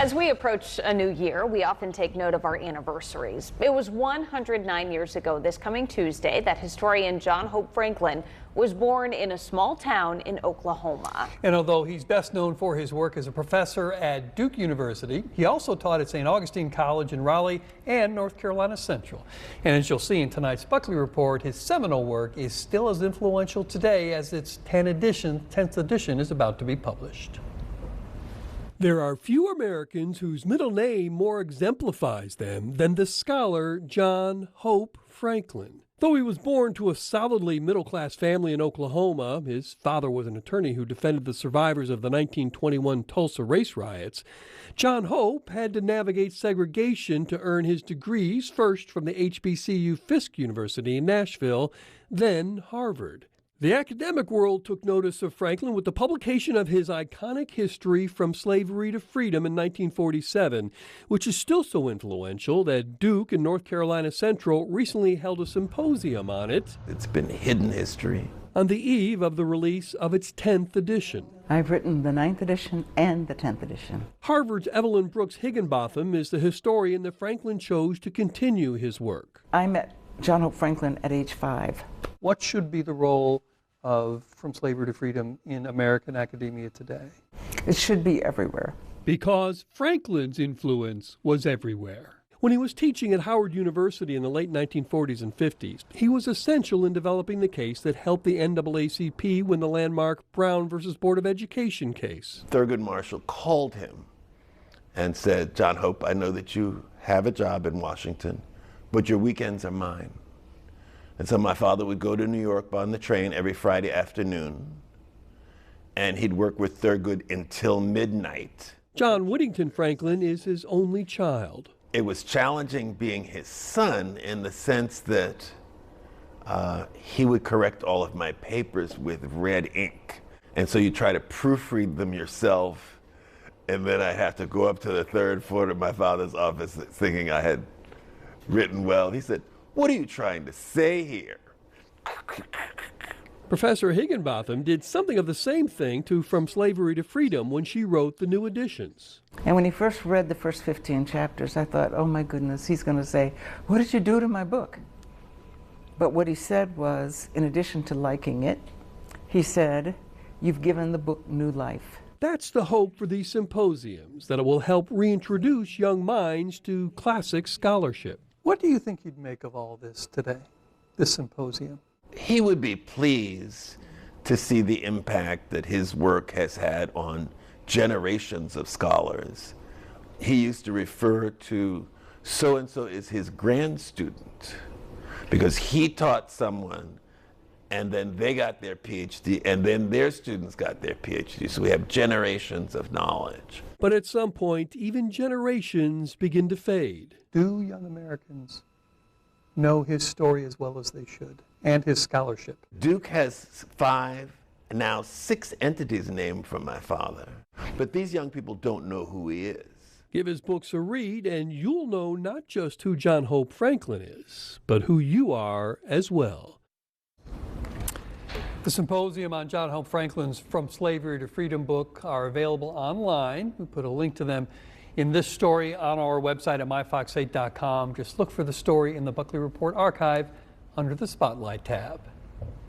As we approach a new year, we often take note of our anniversaries. It was 109 years ago this coming Tuesday that historian John Hope Franklin was born in a small town in Oklahoma. And although he's best known for his work as a professor at Duke University, he also taught at St. Augustine College in Raleigh and North Carolina Central. And as you'll see in tonight's Buckley Report, his seminal work is still as influential today as its 10th edition is about to be published. There are few Americans whose middle name more exemplifies them than the scholar John Hope Franklin. Though he was born to a solidly middle-class family in Oklahoma, his father was an attorney who defended the survivors of the 1921 Tulsa race riots, John Hope had to navigate segregation to earn his degrees, first from the HBCU Fisk University in Nashville, then Harvard. The academic world took notice of Franklin with the publication of his iconic History from Slavery to Freedom in 1947, which is still so influential that Duke and North Carolina Central recently held a symposium on it. It's been hidden history. On the eve of the release of its 10th edition. I've written the 9th edition and the 10th edition. Harvard's Evelyn Brooks Higginbotham is the historian that Franklin chose to continue his work. I met John Hope Franklin at age 5. What should be the role of From Slavery to Freedom in American academia today? It should be everywhere. Because Franklin's influence was everywhere. When he was teaching at Howard University in the late 1940s and 50s, he was essential in developing the case that helped the NAACP win the landmark Brown versus Board of Education case. Thurgood Marshall called him and said, "John Hope, I know that you have a job in Washington, but your weekends are mine." And so my father would go to New York on the train every Friday afternoon, and he'd work with Thurgood until midnight. John Whittington Franklin is his only child. It was challenging being his son in the sense that he would correct all of my papers with red ink. And so you try to proofread them yourself, and then I have to go up to the third floor of my father's office thinking I had written well. He said, "What are you trying to say here?" Professor Higginbotham did something of the same thing to From Slavery to Freedom when she wrote the new editions. And when he first read the first 15 chapters, I thought, oh my goodness, he's going to say, "What did you do to my book?" But what he said was, in addition to liking it, he said, "You've given the book new life." That's the hope for these symposiums, that it will help reintroduce young minds to classic scholarship. What do you think he'd make of all this today, this symposium? He would be pleased to see the impact that his work has had on generations of scholars. He used to refer to so-and-so as his grand student because he taught someone and then they got their PhD and then their students got their PhD. So we have generations of knowledge. But at some point, even generations begin to fade. Do young Americans know his story as well as they should, and his scholarship? Duke has 5, now 6 entities named for my father. But these young people don't know who he is. Give his books a read, and you'll know not just who John Hope Franklin is, but who you are as well. The symposium on John Hope Franklin's From Slavery to Freedom book are available online. We put a link to them in this story on our website at myfox8.com. Just look for the story in the Buckley Report archive under the Spotlight tab.